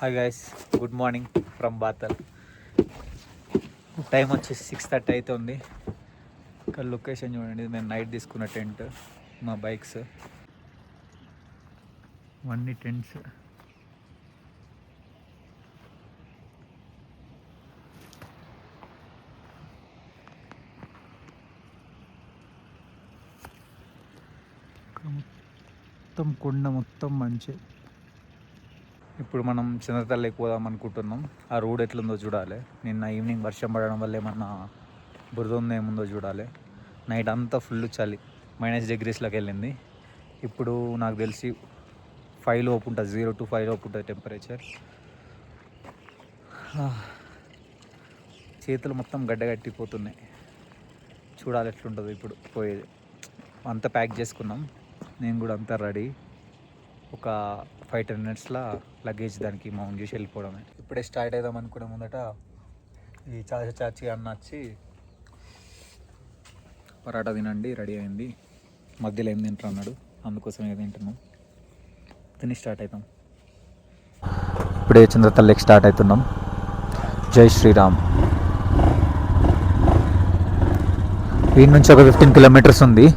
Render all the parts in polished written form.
Hi guys, good morning from Batal. Time వచ్చేసి 6:30 అవుతుంది. ఇక్కడ లొకేషన్ చూడండి, మేము నైట్ తీసుకున్న టెంట్, మా బైక్స్ అన్ని టెంట్స్. మొత్తం కొండ, మొత్తం మంచి. ఇప్పుడు మనం చంద్రతల్లికి పోదాం అనుకుంటున్నాం. ఆ రోడ్ ఎట్లుందో చూడాలి. నిన్న ఈవినింగ్ వర్షం పడడం వల్ల ఏమన్నా బురద ఉందో ఏముందో చూడాలి. నైట్ అంతా ఫుల్ చలి, -డిగ్రీస్లోకి వెళ్ళింది. ఇప్పుడు నాకు తెలిసి 5 లోపు ఉంటుంది, 0 to 5 లోపు ఉంటుంది టెంపరేచర్. చేతులు మొత్తం గడ్డగట్టిపోతున్నాయి. చూడాలి ఎట్లుంటుందో ఇప్పుడు పోయేది. అంతా ప్యాక్ చేసుకున్నాం, నేను కూడా అంతా రెడీ. ఒక 5-10 మినిట్స్లో లగేజ్ దానికి మౌంట్ చేసి వెళ్ళిపోవడమే. ఇప్పుడే స్టార్ట్ అవుదాం అనుకునే ముందట ఈ చాచి అన్న వచ్చి పరాటా తినండి రెడీ అయింది, మధ్యలో ఏం తింటారు అన్నాడు. అందుకోసం ఏదో తింటున్నాం, తిని స్టార్ట్ అవుతాం. ఇప్పుడే చంద్రతల్లికి స్టార్ట్ అవుతున్నాం. జై శ్రీరామ్. వీటి నుంచి ఒక 15 కిలోమీటర్స్ ఉంది.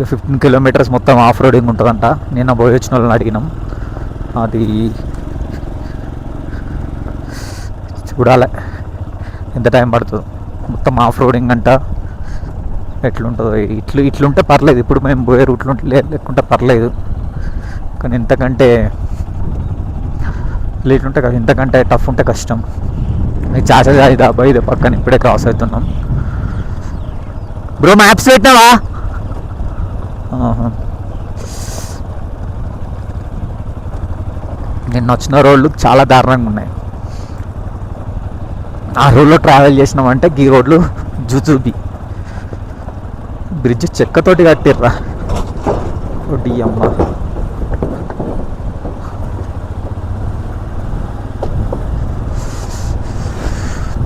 15 కిలోమీటర్స్ మొత్తం ఆఫ్ రోడింగ్ ఉంటుందంట. నిన్న పోయి వచ్చిన వాళ్ళని అడిగినాం, అది చూడాలి ఎంత టైం పడుతుందో. మొత్తం ఆఫ్ రోడింగ్ అంట. ఎట్లుంటుందో ఇట్లుంటే పర్లేదు, ఇప్పుడు మేము పోయే రూట్లో లేకుంటే పర్లేదు. కానీ ఇంతకంటే ఇంతకంటే టఫ్ ఉంటే కష్టం. చాచా దాబా ఇది పక్కన, ఇప్పుడే క్రాస్ అవుతున్నాం. బ్రో మ్యాప్స్ పెట్టినావా? నిన్న వచ్చిన రోడ్లు చాలా దారుణంగా ఉన్నాయి. ఆ రోడ్లో ట్రావెల్ చేసినామంటే ఈ రోడ్లు జుజుబి. బ్రిడ్జ్ చెక్కతోటి కట్టిర్రా. ఒకటి అమ్మ,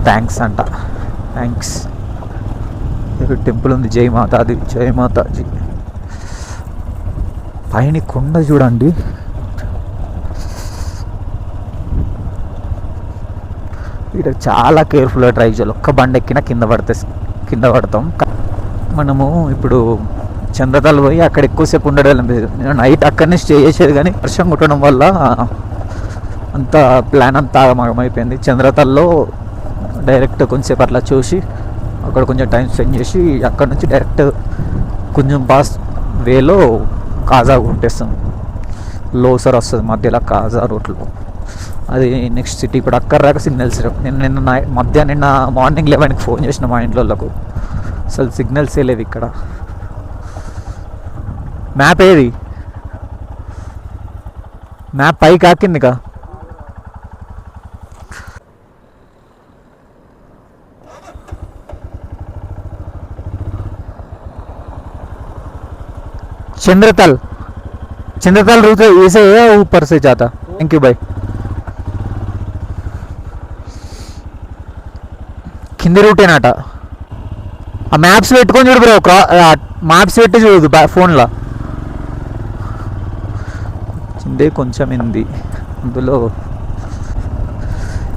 థ్యాంక్స్ అంట, థ్యాంక్స్. టెంపుల్ ఉంది, జై మాతాది, జై మాతాజీ. పైన కొండ చూడండి, ఇక్కడ చాలా కేర్ఫుల్గా డ్రైవ్ చేయాలి. ఒక్క బండి ఎక్కినా కింద పడతాం. మనము ఇప్పుడు చంద్రతల్ పోయి అక్కడ ఎక్కువసేపు ఉండడం లేదు. నేను నైట్ అక్కడనే స్టే చేసేది, కానీ వర్షం కుట్టడం వల్ల అంత ప్లాన్ అంతా ఆగమగమైపోయింది. చంద్రతల్లో డైరెక్ట్ కొంచెంసేపు అట్లా చూసి అక్కడ కొంచెం టైం స్పెండ్ చేసి అక్కడ నుంచి డైరెక్ట్ కొంచెం పాస్ వేలో కాజా కొట్టేస్తాం. లోసర్ వస్తుంది మధ్యలో కాజా రోడ్లో, అది నెక్స్ట్ సిటీ. ఇప్పుడు అక్కడ రాక సిగ్నల్స్. నిన్న మార్నింగ్ 11కి ఫోన్ చేసిన మా ఇంట్లో వాళ్ళకు, అసలు సిగ్నల్సే లేవు ఇక్కడ. మ్యాప్ ఏది? మ్యాప్ పైకి కాకిందిగా. चंद्रताल रूट ऐसे है, ऊपर से जाता. थैंक यू भाई. కింది రూటేనట. ఆ మ్యాప్స్ పెట్టుకొని చూడు బ్రో, మ్యాప్స్ పెట్టి చూడదు ఫోన్లో. చిందే కొంచెం ఇంది అందులో.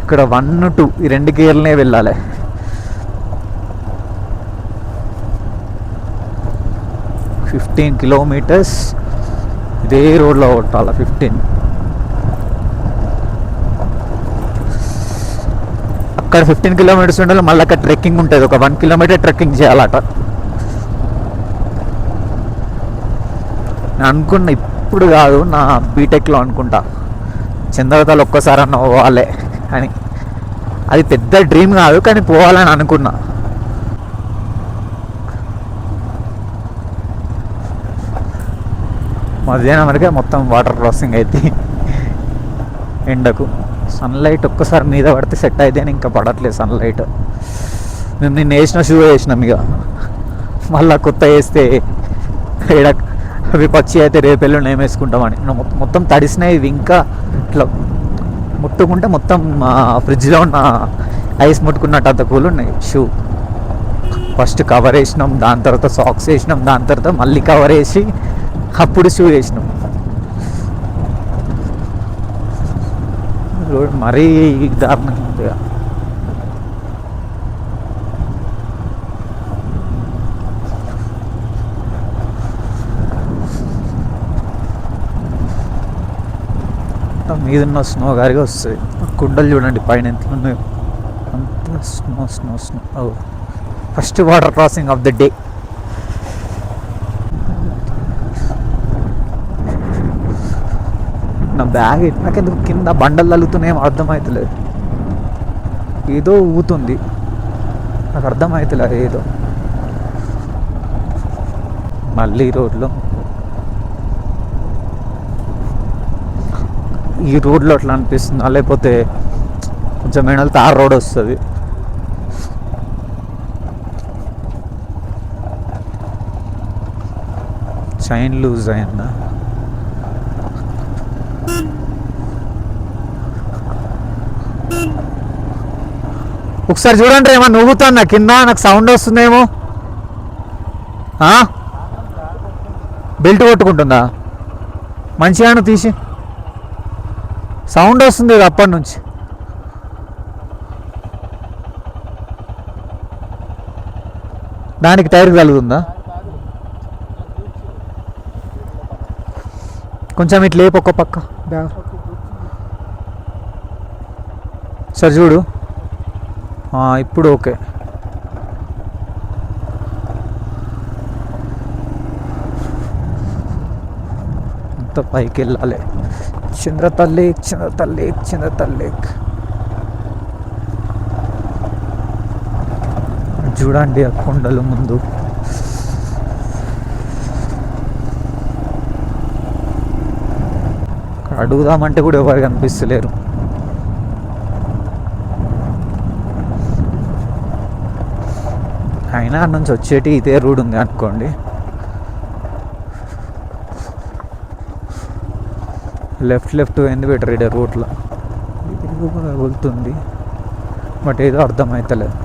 ఇక్కడ 1, 2 ఈ 2 గేర్లనే వెళ్ళాలి. $15 kilometers ఇదే రోడ్లో కొట్టాలి. 15. అక్కడ 15 kilometers ఉండాలి. మళ్ళీ అక్కడ ట్రెక్కింగ్ ఉంటుంది, ఒక 1 kilometer ట్రెక్కింగ్ చేయాలట. నేను అనుకున్నా, ఇప్పుడు కాదు నా బీటెక్లో అనుకుంటా, చంద్రతాల్ ఒక్కసారి అన్న పోవాలి అని. అది పెద్ద డ్రీమ్ కాదు, కానీ పోవాలని అనుకున్నా. మధ్యాహ్నం వరకే మొత్తం వాటర్ క్రాసింగ్ అయితే ఎండకు. సన్లైట్ ఒక్కసారి మీద పడితే సెట్ అయితే, ఇంకా పడట్లేదు సన్లైట్. మేము నిన్న వేసిన షూ వేసినాం, ఇక మళ్ళీ కొత్త వేస్తే అవి పచ్చి అయితే రేపు ఎల్లుండి ఏం వేసుకుంటామని. మొత్తం తడిసినాయి. ఇవి ఇంకా ఇట్లా ముట్టుకుంటే మొత్తం ఫ్రిడ్జ్లో ఉన్న ఐస్ ముట్టుకున్నట్టు అంత కూల్ ఉన్నాయి షూ. ఫస్ట్ కవర్ వేసినాం, దాని తర్వాత సాక్స్ వేసినాం, దాని తర్వాత మళ్ళీ కవర్ వేసి అప్పుడు షూ వేసినాం. రోడ్ మరీ దారుణంగా ఉంది. మీదున్న స్నో గారిగా వస్తుంది. కుండలు చూడండి పైన ఎంత ఉన్నాయో, అంత snow snow snow. First water crossing of the day. నా బ్యాగ్ నాకెందుకు కింద బండలు తల్లుతున్నాయేమో అర్థమవుతలేదు. ఏదో ఊగుతుంది, నాకు అర్థమవుతలేదు ఏదో. మళ్ళీ రోడ్లో, ఈ రోడ్లో అట్లా అనిపిస్తుంది, లేకపోతే కొంచెం ఏమైనా తార్ రోడ్ వస్తుంది. చైన్ లూజ్ అయిందా? ఒకసారి చూడండి, ఏమన్నా ఊగుతున్నా కింద, నాకు సౌండ్ వస్తుందేమో. బెల్ట్ కొట్టుకుంటుందా? మంచిగాను తీసి సౌండ్ వస్తుంది అప్పటి నుంచి. దానికి టైర్ కలుగుతుందా? కొంచెం ఇట్లా లేపు ఒక్క పక్క బ్యాగ్. సరే చూడు, ఇప్పుడు ఓకే. అంత పైకి వెళ్ళాలి. చంద్రతల్లేక్ చంద్రతల్లేక్ చంద్రతల్లేక్ చూడండి, ఆ కొండలు ముందు. అడుగుదామంటే కూడా ఎవరు కనిపిస్తలేరు. అయినా నుంచి వచ్చేటి ఇదే రోడ్ ఉంది అనుకోండి. లెఫ్ట్ పోయింది బెటర్ ఇదే రోడ్లో. వెళ్తుంది బట్ ఏదో అర్థమవుతలేదు.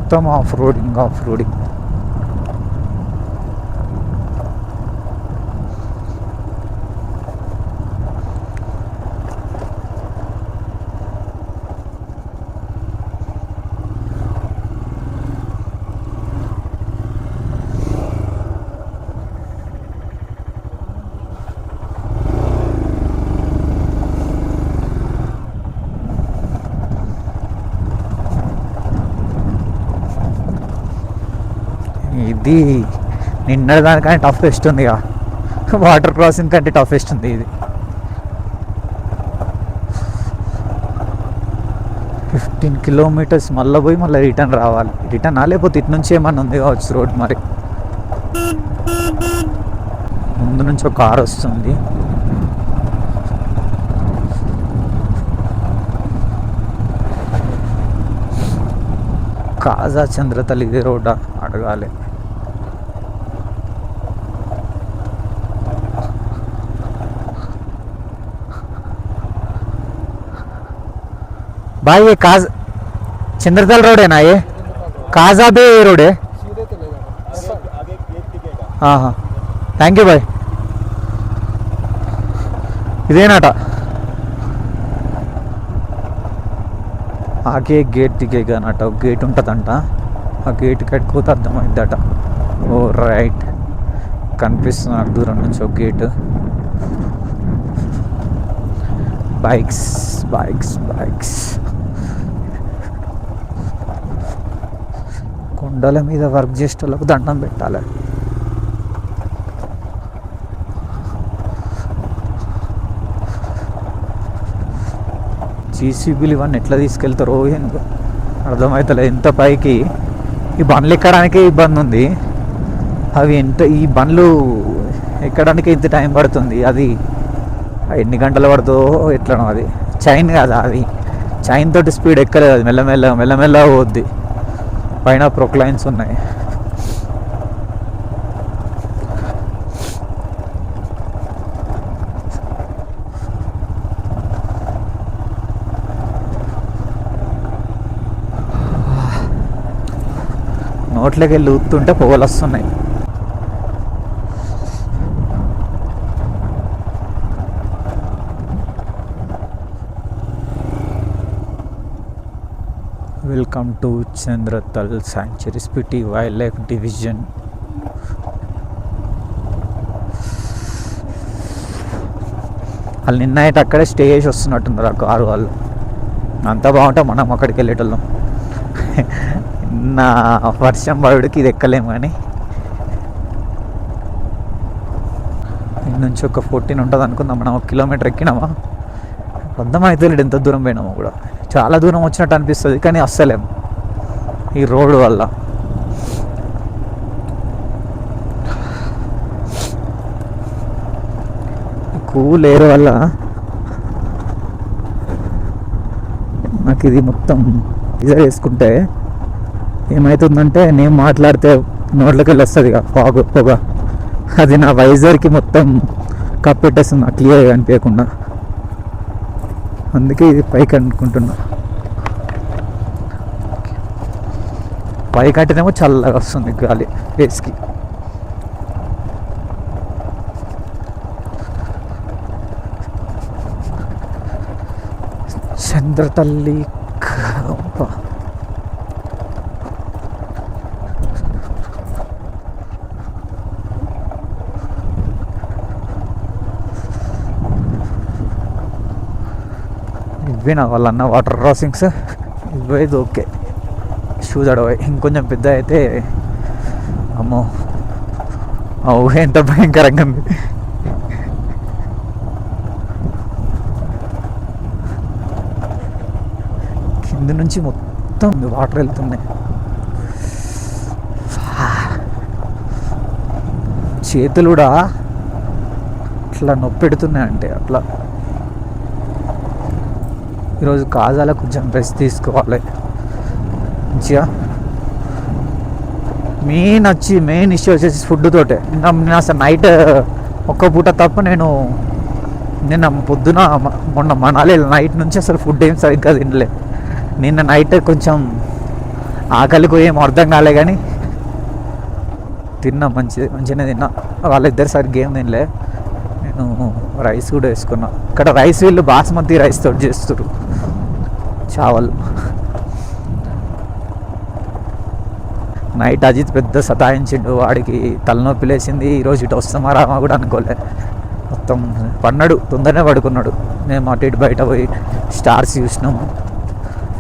మొత్తం ఆఫ్ రోడింగ్. ఇది నిన్న దానికంటే టఫెస్ట్ ఉంది. వాటర్ క్రాసింగ్ కంటే టఫెస్ట్ ఉంది ఇది. 15 కిలోమీటర్స్ మళ్ళీ పోయి మళ్ళీ రిటర్న్ రావాలి. రిటర్న్ లేకపోతే ఇటు నుంచి ఏమన్నా ఉంది కావచ్చు రోడ్. మరి ముందు నుంచి ఒక కార్ వస్తుంది. కాజా చంద్రతల్లి ఇదే రోడ్డా అడగాలి. भाई ये काज चंद्रतल रोड है ना, ये काजा बे रोड है. हाँ థ్యాంక్ యూ బాయ్. ఇదేనాట ఆగే గేట్ దిగేగానట. ఒక గేట్ ఉంటుందంట, ఆ గేట్ కట్టుకోతే అర్థమైందట. ఓ రైట్, కనిపిస్తుంది దూరం నుంచి ఒక గేట్. బైక్స్. కొండల మీద వర్క్ చేసే వాళ్ళకు దండం పెట్టాలి. జీసీబీలు ఇవన్నీ ఎట్లా తీసుకెళ్తారో ఏందో అర్థమవుతలేదు. ఎంత పైకి ఈ బండ్లు ఎక్కడానికి ఇబ్బంది ఉంది. అవి ఎంత, ఈ బండ్లు ఎక్కడానికి ఇంత టైం పడుతుంది. అది ఎన్ని గంటలు పడుతుందో ఎట్లనో. అది చైన్ కదా, అది చైన్ తోటి స్పీడ్ ఎక్కలేదు. అది మెల్లమెల్ల పోద్ది. పైన ప్రొక్లైన్స్ ఉన్నాయి. నోట్లోకి వెళ్ళి ఊతుంటే పొగలు వస్తున్నాయి. Welcome to Chandratal sanctuary Spiti wildlife division. వాళ్ళు నిన్న అయితే అక్కడే స్టే చేసి వస్తున్నట్టున్నారు ఆ కారు వాళ్ళు. అంతా బాగుంటే మనం అక్కడికి వెళ్ళేటోళ్ళం. నా వర్షం పడుడికి ఇది ఎక్కలేము. కానీ ఇక్కడ నుంచి ఒక 14 ఉంటుంది అనుకుందాం. మనం 1 కిలోమీటర్ ఎక్కినామా, అర్థమైతే లేదు ఎంత దూరం పోయినామో కూడా. చాలా దూరం వచ్చినట్టు అనిపిస్తుంది కానీ అస్సలేం ఈ రోడ్డు వల్ల. కూల్ ఎయిర్ వల్ల నాకు ఇది మొత్తం ఇజర్ వేసుకుంటే ఏమవుతుందంటే నేను మాట్లాడితే నోట్లోకి వెళ్ళి వస్తుంది పొగ. అది నా వైజర్కి మొత్తం కప్పెట్టేస్తుంది, నాకు క్లియర్గా కనిపించకుండా. అందుకే ఇది పైకి అనుకుంటున్నా. పైకి అంటేనేమో చల్లగా వస్తుంది గాలి ఫేస్కి. చంద్రతల్లి ఇవేనా వాళ్ళన్న వాటర్ క్రాసింగ్స్. ఇవేది ఓకే, షూస్ అడవాయి. ఇంకొంచెం పెద్ద అయితే అమ్మో ఆ ఊహ ఎంత భయంకరంగా ఉంది. కింద నుంచి మొత్తం వాటర్ వెళ్తున్నాయి. చేతులు కూడా అట్లా నొప్పి పెడుతున్నాయి. అంటే అట్లా ఈరోజు కాజాల కొంచెం రెస్ట్ తీసుకోవాలి మంచిగా. మెయిన్ ఇష్యూ వచ్చేసి ఫుడ్ తోటే. నిన్న అసలు నైట్ ఒక్క పూట తప్ప నేను నిన్న పొద్దున మొన్న మనాలి నైట్ నుంచి అసలు ఫుడ్ ఏం సరిగ్గా తినలే. నిన్న నైట్ కొంచెం ఆకలికి ఏం అర్థం కాలే కానీ తిన్నా, మంచిగానే తిన్నా. వాళ్ళిద్దరు సరిగ్గా ఏం తినలే. నేను రైస్ కూడా వేసుకున్నా. ఇక్కడ రైస్ వీళ్ళు బాస్మతి రైస్ తోటి చేస్తారు చావల్. నైట్ అజిత్ పెద్ద సతాయించిండు, వాడికి తలనొప్పి లేచింది. ఈరోజు ఇటు వస్తామా రామా కూడా అనుకోలే. మొత్తం పన్నాడు, తొందరనే పడుకున్నాడు. మేము అటు ఇటు బయట పోయి స్టార్స్ చూసినాము.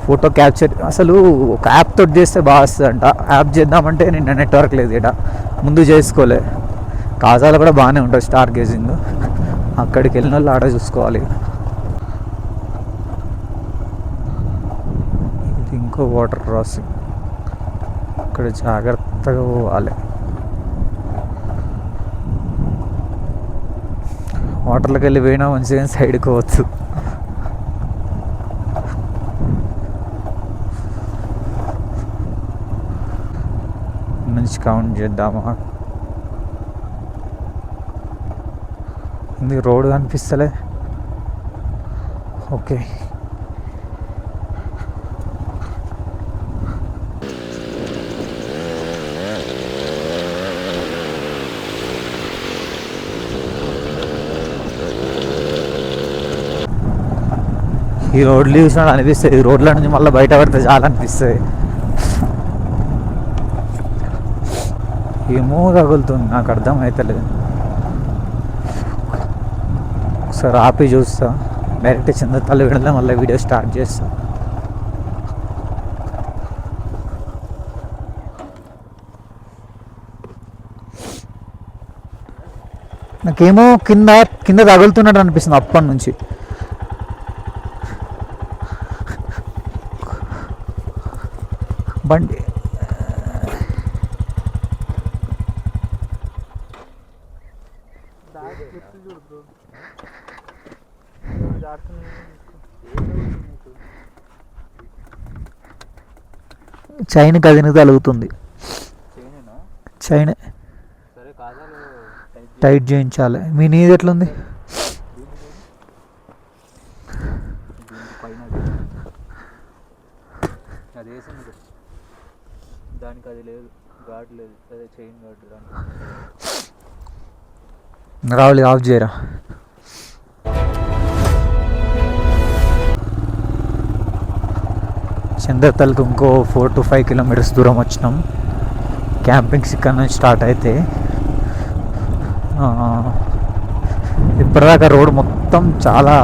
ఫోటో క్యాప్చర్ అసలు ఒక యాప్ తోటి చేస్తే బాగా వస్తుందంట. యాప్ చేద్దామంటే నిన్న నెట్వర్క్ లేదు ఇక్కడ, ముందు చేసుకోలే. కాజాలు కూడా బాగానే ఉంటుంది స్టార్ గేజింగ్. అక్కడికి వెళ్ళిన వాళ్ళు ఆడ చూసుకోవాలి. ఇది ఇంకో వాటర్ క్రాసింగ్, ఇక్కడ జాగ్రత్తగా పోవాలి. వాటర్లోకి వెళ్ళి పోయినా మంచిగా సైడ్కి పోవచ్చు. నుంచి కౌంట్ చేద్దామా. ఇది రోడ్ కనిపిస్తలే. ఓకే, ఈ రోడ్లు చూసినట్టు అనిపిస్తుంది. ఈ రోడ్ల నుంచి మళ్ళీ బయట పడితే చాలా అనిపిస్తుంది. ఏమో తగులుతుంది, నాకు అర్థం అవుతలేదు. ఒకసారి ఆపి చూస్తా, డైరెక్ట్ చంద్రతల్లి వెళ్తే మళ్ళీ వీడియో స్టార్ట్ చేస్తా. నాకేమో కింద కింద తగులుతున్నట్టు అనిపిస్తుంది అప్పటి నుంచి. బండి చైన్ కదిని తలుగుతుంది. చైన్ టైట్ చేయించాలి. మీ నీది ఎట్లుంది? దానికి అది లేదు, గార్డ్ లేదు, అదే చైన్ గార్డ్ రావాలి. ఆఫ్ చేయరా. చంద్రతల్కి ఇంకో 4 to 5 kilometers దూరం వచ్చినాం. క్యాంపింగ్స్ ఇక్కడ నుంచి స్టార్ట్ అయితే ఇప్పటిదాకా రోడ్ మొత్తం చాలా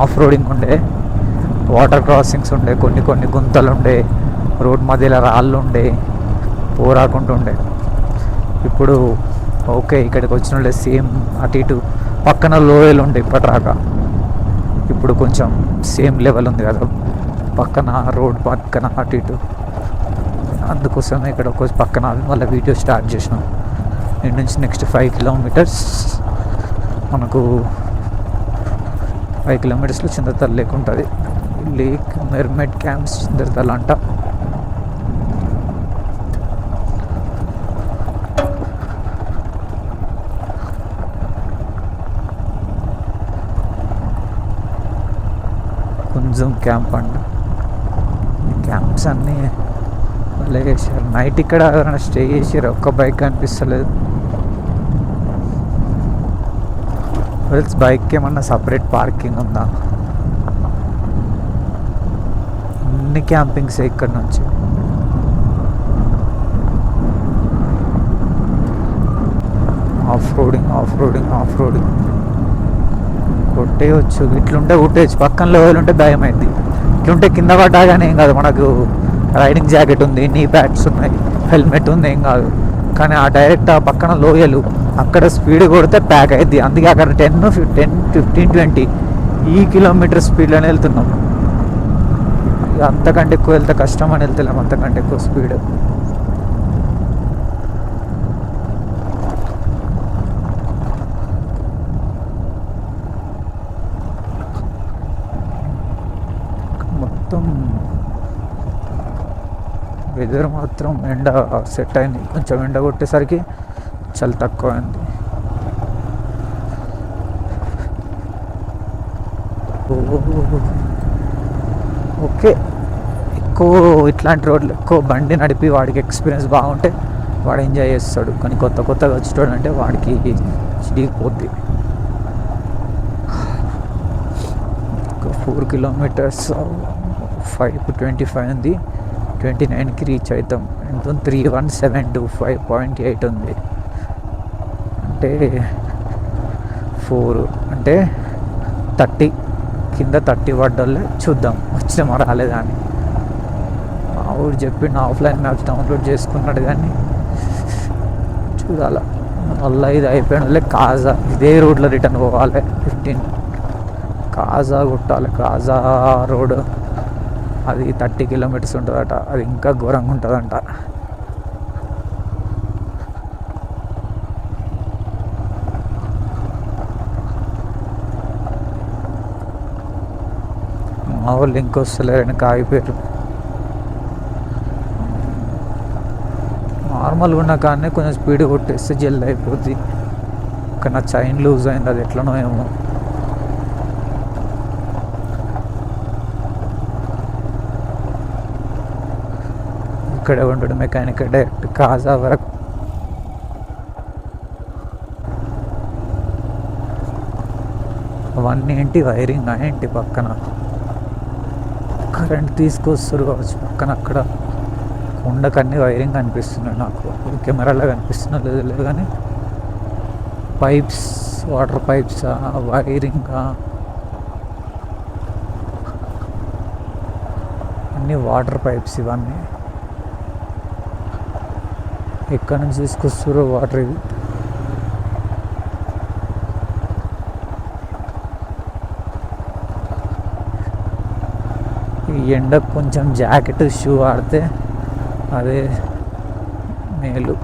ఆఫ్ రోడింగ్ ఉండే, వాటర్ క్రాసింగ్స్ ఉండే, కొన్ని గుంతలు ఉండే, రోడ్ మధ్యలో రాళ్ళు ఉండే, పోరాకుంటుండే. ఇప్పుడు ఓకే, ఇక్కడికి వచ్చిన సేమ్ అటు ఇటు పక్కన లోయలు ఉండే ఇప్పటిదాకా. ఇప్పుడు కొంచెం సేమ్ లెవెల్ ఉంది కదా పక్కన, రోడ్ పక్కన అటు ఇటు. అందుకోసమే ఇక్కడ ఒక పక్కన మళ్ళీ వీడియో స్టార్ట్ చేసినాం. ఇక్కడ నుంచి నెక్స్ట్ 5 kilometers మనకు 5 kilometersలో చింతతల్ లేక్ ఉంటుంది. లేక్ మెర్మెడ్ క్యాంప్స్ చింతతల్ అంట. కొంచెం క్యాంప్ అంట. క్యాంప్స్ అన్నీ భలే చేశారు. నైట్ ఇక్కడ ఎవరైనా స్టే చేసారు, ఒక్క బైక్ కనిపిస్తలేదు. బైక్ ఏమన్నా సపరేట్ పార్కింగ్ ఉందా? అన్ని క్యాంపింగ్స్ ఇక్కడ నుంచి. ఆఫ్ రోడింగ్ కొట్టేయచ్చు. ఇట్లుంటే కొట్టేయచ్చు, పక్కన లోయలు ఉంటే భయం అయింది. ఇట్లుంటే కింద పడ్డా కానీ ఏం కాదు, మనకు రైడింగ్ జాకెట్ ఉంది, నీ ప్యాడ్స్ ఉన్నాయి, హెల్మెట్ ఉంది, ఏం కాదు. కానీ ఆ డైరెక్ట్ ఆ పక్కన లోయలు, అక్కడ స్పీడ్ కొడితే ప్యాక్ అయింది. అందుకే అక్కడ 10, 15, 20 ఈ కిలోమీటర్ స్పీడ్లోనే వెళ్తున్నాం. అంతకంటే ఎక్కువ వెళ్తే కష్టం అని వెళ్తలేము, అంతకంటే ఎక్కువ స్పీడ్. మొత్తం వెదర్ మాత్రం ఎండ సెట్ అయింది. కొంచెం ఎండ కొట్టేసరికి చలి తక్కువ అయింది. ఓకే, ఎక్కువ ఇట్లాంటి రోడ్లు ఎక్కువ బండి నడిపి వాడికి ఎక్స్పీరియన్స్ బాగుంటే వాడు ఎంజాయ్ చేస్తాడు. కానీ కొత్తగా వచ్చేటోడు అంటే వాడికి చిడిగిపోద్ది. 4 kilometers 5:25 ఉంది. 29కి రీచ్ అవుతాం. ఎంత 3172 ఉంది. అంటే 4 అంటే 30 కింద 30 పడ్డోళ్ళే. చూద్దాం వచ్చినామా రాలేదా అని. మా ఊరు చెప్పిండు ఆఫ్లైన్ మ్యాప్స్ డౌన్లోడ్ చేసుకున్నాడు, కానీ చూడాల. మళ్ళీ ఇది అయిపోయిన వాళ్ళే కాజా, ఇదే రోడ్లో రిటర్న్ పోవాలి. 15 కాజా కొట్టాలి. కాజా రోడ్ అది 30 kilometers ఉంటుందట. అది ఇంకా ఘోరంగా ఉంటుందంట. మా వాళ్ళు ఇంకొస్తలేరని ఆగిపోయారు. నార్మల్గా ఉన్న కానీ కొంచెం స్పీడ్ కొట్టేస్తే జల్ది అయిపోద్ది. కానీ నా చైన్ లూజ్ అయింది, అది ఎట్లనో ఏమో. ఇక్కడే ఉంటాడు మెకానిక్ డైరెక్ట్ కాజా వరకు. అవన్నీ ఏంటి వైరింగ్ ఏంటి, పక్కన కరెంట్ తీసుకొస్తారు కావచ్చు. పక్కన అక్కడ కొండకన్నీ వైరింగ్ కనిపిస్తున్నాయి నాకు, కెమెరాలో కనిపిస్తున్నా లేదు కానీ పైప్స్, వాటర్ పైప్స్, వైరింగ్ అన్నీ వాటర్ పైప్స్. ఇవన్నీ ఎక్కడి నుంచి తీసుకొస్తారో వాటర్. ఇవి ఈ ఎండకు కొంచెం జాకెట్, షూ వాడితే అదే మేలు.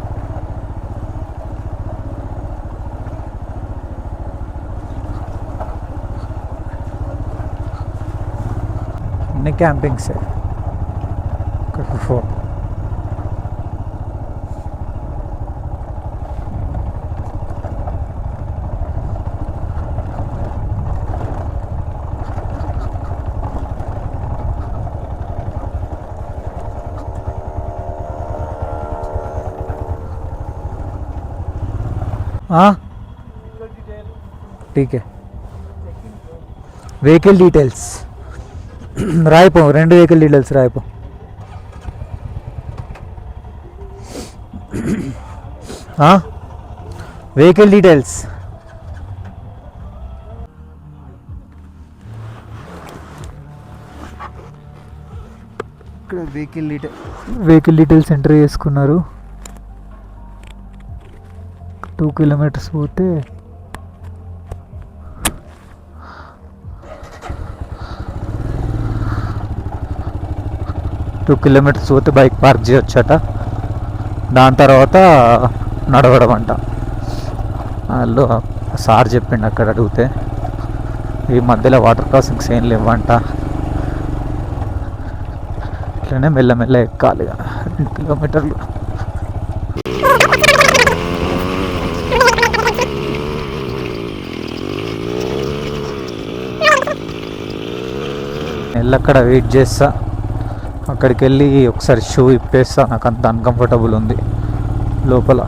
అన్ని క్యాంపింగ్సే. ఠీకే వెహికల్ డీటెయిల్స్ రాయిపో, 2 వెహికల్ డీటెయిల్స్ రాయిపో. వెహికల్ డీటెయిల్స్ ఇక్కడ వెహికల్ డీటెయిల్స్ ఎంటర్ చేసుకున్నారు. 2 కిలోమీటర్స్ పోతే బైక్ పార్క్ చేయొచ్చట. దాని తర్వాత నడవడం అంట. వాళ్ళు సార్ చెప్పిండు అక్కడ అడిగితే, ఈ మధ్యలో వాటర్ క్రాసింగ్స్ ఏం లేవంట. ఇట్లనే మెల్లమెల్ల ఎక్కాలి 2 కిలోమీటర్లు. అక్కడ వెయిట్ చేస్తా. అక్కడికి వెళ్ళి ఒకసారి షూ ఇప్పేస్తా, నాకు అంత అన్కంఫర్టబుల్ ఉంది లోపల.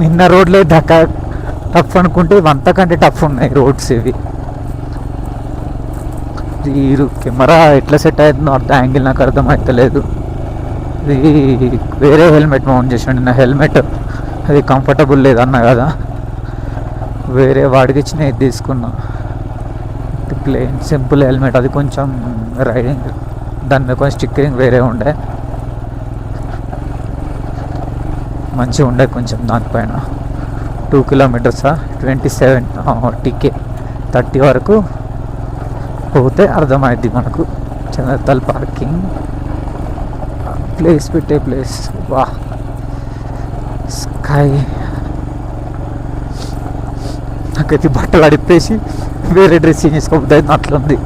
నిన్న రోడ్లే టఫ్ అనుకుంటే అంతకంటే టఫ్ ఉన్నాయి రోడ్స్ ఇవి. ఈ కెమెరా ఎట్లా సెట్ అవుతుందో అంత యాంగిల్ నాకు అర్థమవుతలేదు. ఇది వేరే హెల్మెట్ మౌంట్ చేసాను. నా హెల్మెట్ అది కంఫర్టబుల్ లేదన్నా కదా, వేరే వాడికి ఇచ్చిన ఇది తీసుకున్నా. ప్లెయిన్ సింపుల్ హెల్మెట్, అది కొంచెం రైడింగ్ దాని మీద కొంచెం స్టిక్కరింగ్ వేరే ఉండే, మంచిగా ఉండే కొంచెం దానిపైన. 2 కిలోమీటర్సా 27 టికే 30 వరకు పోతే అర్థమైద్ది మనకు. చంద్రతల్ పార్కింగ్ ప్లేస్, పెట్టే ప్లేస్. వా స్కై. నాకైతే బట్టలు అడిపేసి వేరే డ్రెస్ చేంజ్ చేసుకోబోద్ది అట్లుంది.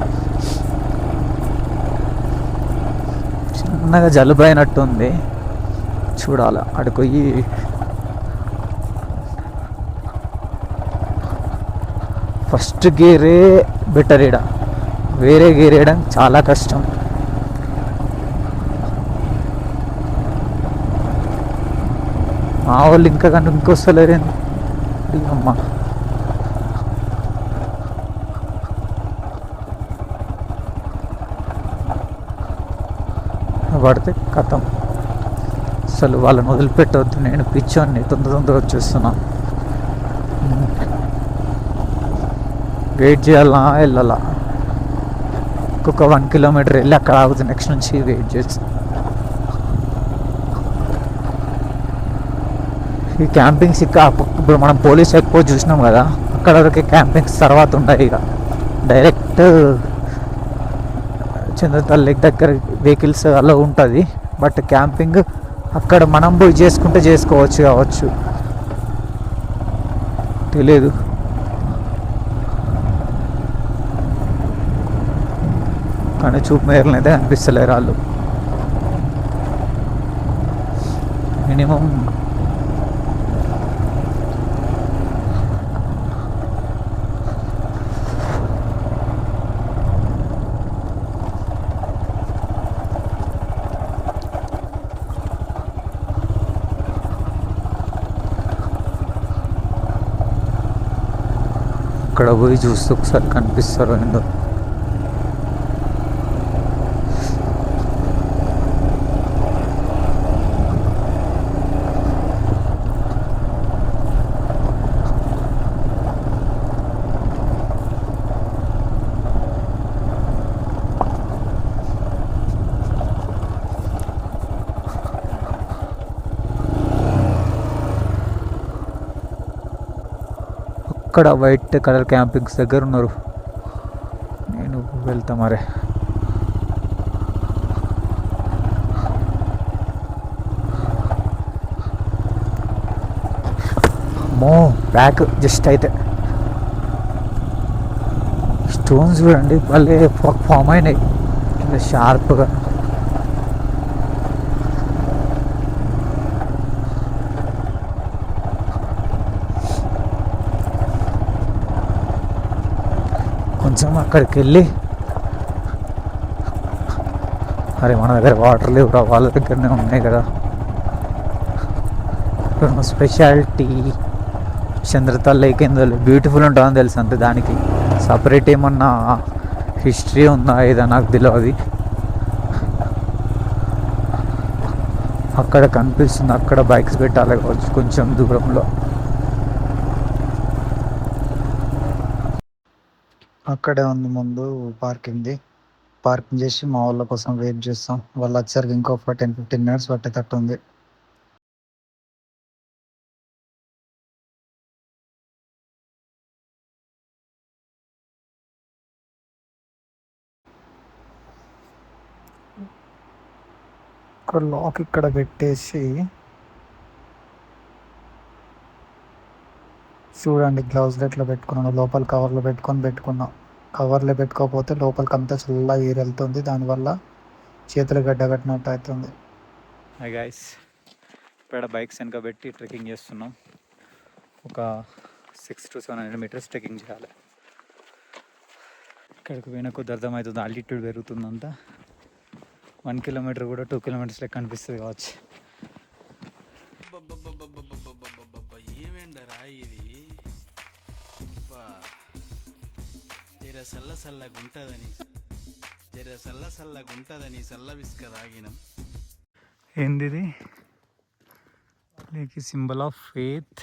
చిన్నగా జలుబు అయినట్టుంది, చూడాలి. అడిపోయి ఫస్ట్ గేరే బెటర్. ఈడ వేరే గేర్ వేయడం చాలా కష్టం. మా వాళ్ళు ఇంకా కానీ ఇంకొస్తలేరేంది అమ్మ. పడితే కథం. అసలు వాళ్ళని వదిలిపెట్టవద్దు. నేను పిచ్చోని తొందరగా వచ్చేస్తున్నా. వెయిట్ చేయాలా వెళ్ళాలా. ఇంకొక 1 కిలోమీటర్ వెళ్ళి అక్కడ ఆగుతుంది. నెక్స్ట్ నుంచి వెయిట్ చేసి ఈ క్యాంపింగ్స్ ఇప్పుడు మనం పోలీస్ చెక్ పోస్ట్ చూసినాం కదా, అక్కడ వరకు క్యాంపింగ్స్ తర్వాత ఉంటాయి. ఇక డైరెక్ట్ చంద్రతల్ లేక్ దగ్గర వెహికల్స్ అలా ఉంటుంది. బట్ క్యాంపింగ్ అక్కడ మనం పోయి చేసుకుంటే చేసుకోవచ్చు తెలియదు. కానీ చూపు మేరలు అయితే అనిపిస్తలేరు వాళ్ళు. మినిమం అక్కడ పోయి చూస్తే ఒకసారి కనిపిస్తారు ఏంటో. అక్కడ వైట్ కలర్ క్యాంపింగ్స్ దగ్గర ఉన్నారు. నేను వెళ్తా మరే. మో బ్యాక్ జస్ట్ అయితే స్టోన్స్ చూడండి భలే ఫామ్ అయినాయి షార్ప్గా. కొంచెం అక్కడికి వెళ్ళి, అరే మన దగ్గర వాటర్ లేవురా, వాళ్ళ దగ్గరనే ఉన్నాయి కదా. స్పెషాలిటీ చంద్రతాల్ లేక్ ఏందో బ్యూటిఫుల్ ఉంటుందని తెలుసు అంతే, దానికి సపరేట్ ఏమన్నా హిస్టరీ ఉందా ఏదో నాకు తెలియదు. అక్కడ కనిపిస్తుంది, అక్కడ బైక్స్ పెట్టాలి కావచ్చు కొంచెం దూరంలో. అక్కడే ఉంది ముందు పార్కింగ్ది. పార్కింగ్ చేసి మా వాళ్ళ కోసం వెయిట్ చేస్తాం. వాళ్ళు వచ్చేసరికి ఇంకొక 10-15 మినిట్స్ పట్టేటట్టు ఉంది. ఇక్కడ లాక్ ఇక్కడ పెట్టేసి చూడండి, గ్లౌజ్ ఎట్లా పెట్టుకున్నాను. లోపల కవర్లో పెట్టుకున్నా. కవర్లో పెట్టుకోకపోతే లోపలికి అంతా చల్లగా ఎయిర్ వెళ్తుంది, దానివల్ల చేతులు గడ్డ కట్టినట్టు అవుతుంది. హాయ్ గైస్, ఇక్కడ బైక్స్ వెనక పెట్టి ట్రెక్కింగ్ చేస్తున్నాం. ఒక 600 to 700 మీటర్స్ ట్రెక్కింగ్ చేయాలి. ఇక్కడికి పోయిన కొద్ది అర్థమవుతుంది, ఆల్టిట్యూడ్ పెరుగుతుందంతా. 1 కిలోమీటర్ కూడా 2 కిలోమీటర్స్ లెక్క అనిపిస్తుంది కావచ్చు. ఏమేండరా ఇది, జర సల్లగుంటదని సల్ల విసుక తాగినం. ఏంది like symbol of faith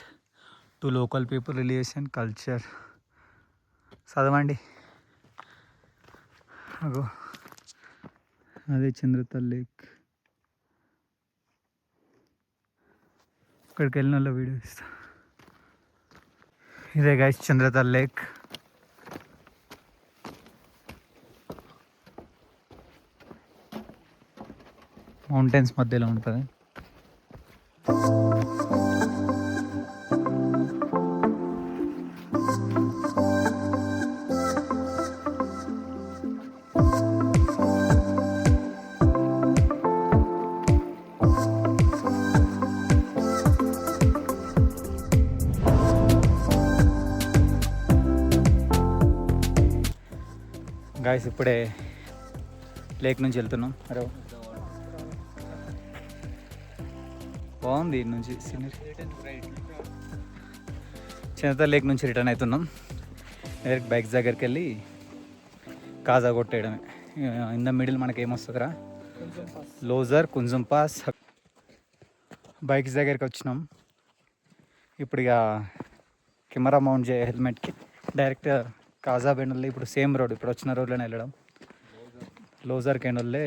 to local people, religion, culture. చదవండి. అగో అదే చంద్రతాల్ లేక్. ఇక్కడికి వెళ్ళిన వాళ్ళ వీడియో ఇస్తా. ఇదే గైస్ చంద్రతాల్ లేక్. మౌంటైన్స్ మధ్యలో ఉంటుంది. గాయస్ ఇప్పుడే లేక్ నుంచి వెళ్తున్నాం. అరే బాగుంది ఈ నుంచి సీనరీ. చంద్రతాల్ లేక్ నుంచి రిటర్న్ అవుతున్నాం. డైరెక్ట్ బైక్స్ దగ్గరికి వెళ్ళి కాజా కొట్టేయడమే. ఇన్ ద మిడిల్ మనకి ఏమొస్తుందిరా, లోజర్, కుంజుం పాస్. బైక్స్ దగ్గరికి వచ్చినాం. ఇప్పుడు ఇక కెమెరా మౌంట్ చేయ హెల్మెట్కి డైరెక్ట్ కాజా బెండల్లే. ఇప్పుడు సేమ్ రోడ్, ఇప్పుడు వచ్చిన రోడ్లోనే వెళ్ళడం. లోజర్ కెండల్లే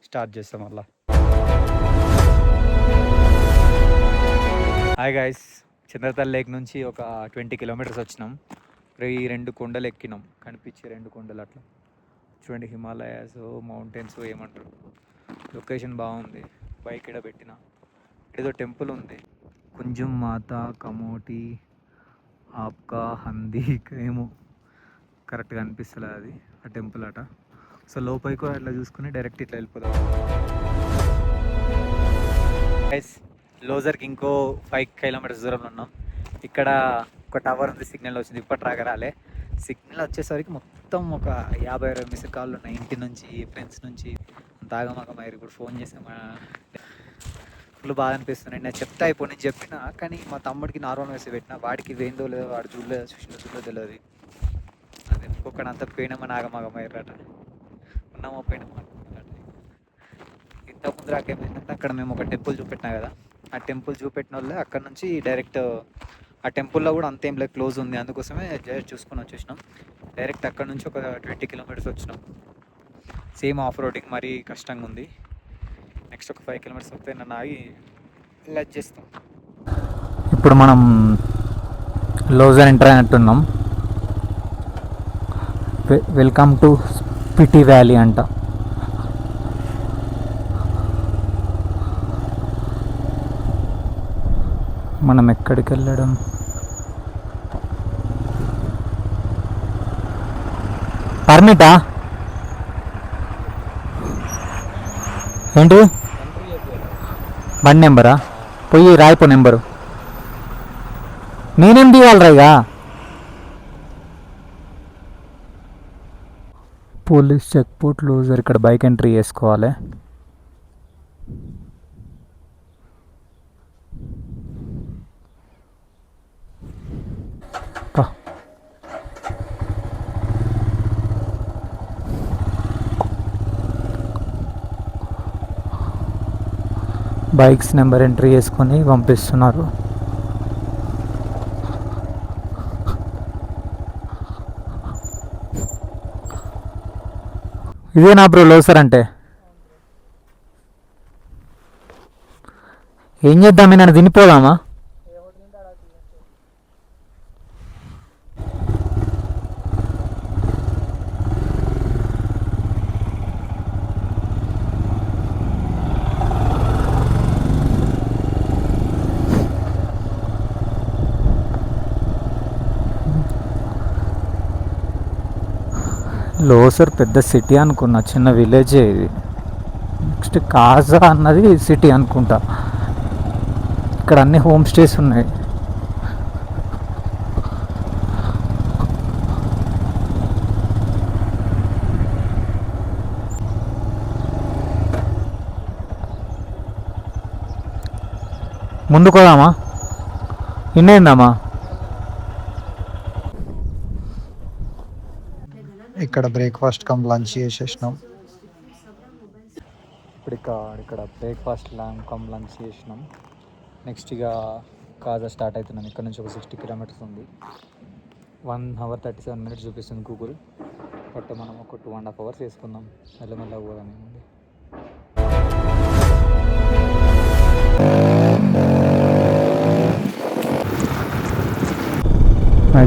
స్టార్ట్ చేస్తాం మళ్ళా. హాయ్ గాయస్, చంద్రతాల్ లేక్ నుంచి ఒక 20 కిలోమీటర్స్ వచ్చినాం. ఈ 2 కొండలు ఎక్కినాం, కనిపించే 2 కొండలు అట్లా చూడండి. హిమాలయాస్, మౌంటైన్స్ ఏమంటారు. లొకేషన్ బాగుంది. బైక్ ఇక్కడ పెట్టిన. ఏదో టెంపుల్ ఉంది, కుంజుం మాత కమోటి ఆప్కా హందీ ఏమో కరెక్ట్గా అనిపిస్తుంది అది, ఆ టెంపుల్ అట. సో లోపలికి అట్లా చూసుకుని డైరెక్ట్ ఇట్లా వెళ్ళిపోదాం. గైస్ లోజర్కి ఇంకో 5 కిలోమీటర్స్ దూరంలో ఉన్నాం. ఇక్కడ ఒక టవర్ ఉంది, సిగ్నల్ వచ్చింది. ఇప్పటి రాగా రాలే. సిగ్నల్ వచ్చేసరికి మొత్తం ఒక 50-60 మిస్ కాళ్ళు ఉన్నాయి ఇంటి నుంచి, ఫ్రెండ్స్ నుంచి. తాగమాగమయ్యారు. ఇప్పుడు ఫోన్ చేసామా ఫుల్ బాధ అనిపిస్తుంది. నేను చెప్తా అయిపోయి నేను చెప్పిన, కానీ మా తమ్ముడికి నార్మల్ మెసేజ్ పెట్టిన. వాడికి ఇదేందో లేదో, వాడు చూడలేదు తెలియదు. అది ఇంకొకటి అంతా పోయినామని ఆగమాగమయ్యారట. ఉన్నామో పోయినామో అనుకుంటున్నాడు. ఇంతకుముందు రాకేమైందంటే, అక్కడ మేము ఒక టెంపుల్ చూపెట్టినా కదా, ఆ టెంపుల్ చూపెట్టిన వాళ్ళే అక్కడ నుంచి డైరెక్ట్ ఆ టెంపుల్లో కూడా అంతేం లేదు, క్లోజ్ ఉంది. అందుకోసమే జస్ట్ చూసుకొని వచ్చేసినాం. డైరెక్ట్ అక్కడ నుంచి ఒక 20 కిలోమీటర్స్ వచ్చినాం. సేమ్ ఆఫ్ రోడింగ్, మరీ కష్టంగా ఉంది. నెక్స్ట్ ఒక 5 కిలోమీటర్స్ వస్తే నన్ను ఆగి లచ్ చేస్తాం. ఇప్పుడు మనం లోజర్ ఎంటర్ అయినట్టున్నాం. వెల్కమ్ టు స్పిటి వ్యాలీ అంట. మనం ఎక్కడికి వెళ్ళడం, పర్మిటా ఏంటి, బండి నెంబరా, పోయి రాయిపో నెంబరు. నేనేం తీయాలరా ఇక, పోలీస్ చెక్ పోస్ట్ లూజర్. ఇక్కడ బైక్ ఎంట్రీ చేసుకోవాలి. బైక్స్ నెంబర్ ఎంట్రీ చేసుకొని పంపిస్తున్నారు. ఇదేనా బ్రో లోసర్ అంటే? ఏం చేద్దాం, నన్ను తినిపోదామా? లోసర్ పెద్ద సిటీ అనుకున్నా, చిన్న విలేజే ఇది. నెక్స్ట్ కాజా అన్నది సిటీ అనుకుంటా. ఇక్కడ అన్ని హోమ్ స్టేస్ ఉన్నాయి. ముందుకు పోదామా? ఇన్నేందామా? ఇక్కడ బ్రేక్ఫాస్ట్ కమ్ లంచ్ చేసేసినాం. ఇప్పుడు ఇక్కడ బ్రేక్ఫాస్ట్ కమ్ లంచ్ చేసినాం. నెక్స్ట్ ఇక కాజా స్టార్ట్ అవుతున్నాం. ఇక్కడ నుంచి ఒక 60 కిలోమీటర్స్ ఉంది. 1 hour 37 minutes చూపిస్తుంది గూగుల్. బట్ మనం ఒక 2.5 hours వేసుకుందాం. మెల్లమెల్లగా పోదాం.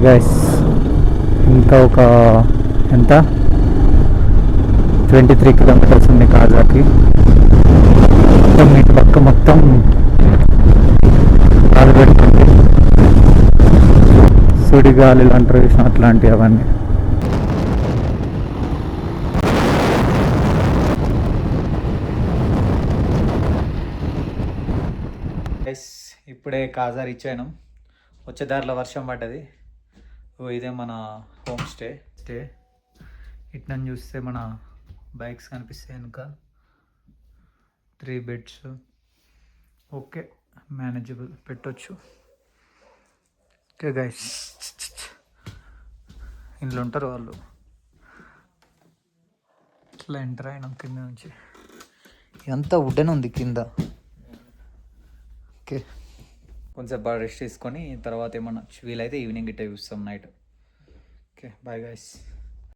గైస్ ఇంకా ఒక ఎంత 23 కిలోమీటర్స్ ఉంది కాజాకి. మీటి పక్క మొత్తం గాలి పెడుతుంది. సుడిగాలి అంటారు అట్లాంటివి అవన్నీ. ఇప్పుడే కాజా రీచ్ అయినాం. వచ్చే దారిలో వర్షం పడ్డది. ఇదే మన హోమ్ స్టే. ఇట్లా చూస్తే మన బైక్స్ కనిపిస్తాయి వెనుక. 3 beds. ఓకే, మేనేజబుల్, పెట్టొచ్చు. ఓకే గైస్, ఇంట్లో ఉంటారు వాళ్ళు. ఇట్లా ఎంటర్ అయినాం కింద నుంచి. ఇదంతా వుడెన్ ఉంది కింద. ఓకే, కొంచెం బాగా రెస్ట్ తీసుకొని తర్వాత ఏమన్నా వీలైతే ఈవినింగ్ ఇట్లా చూస్తాం నైట్. Okay, bye guys.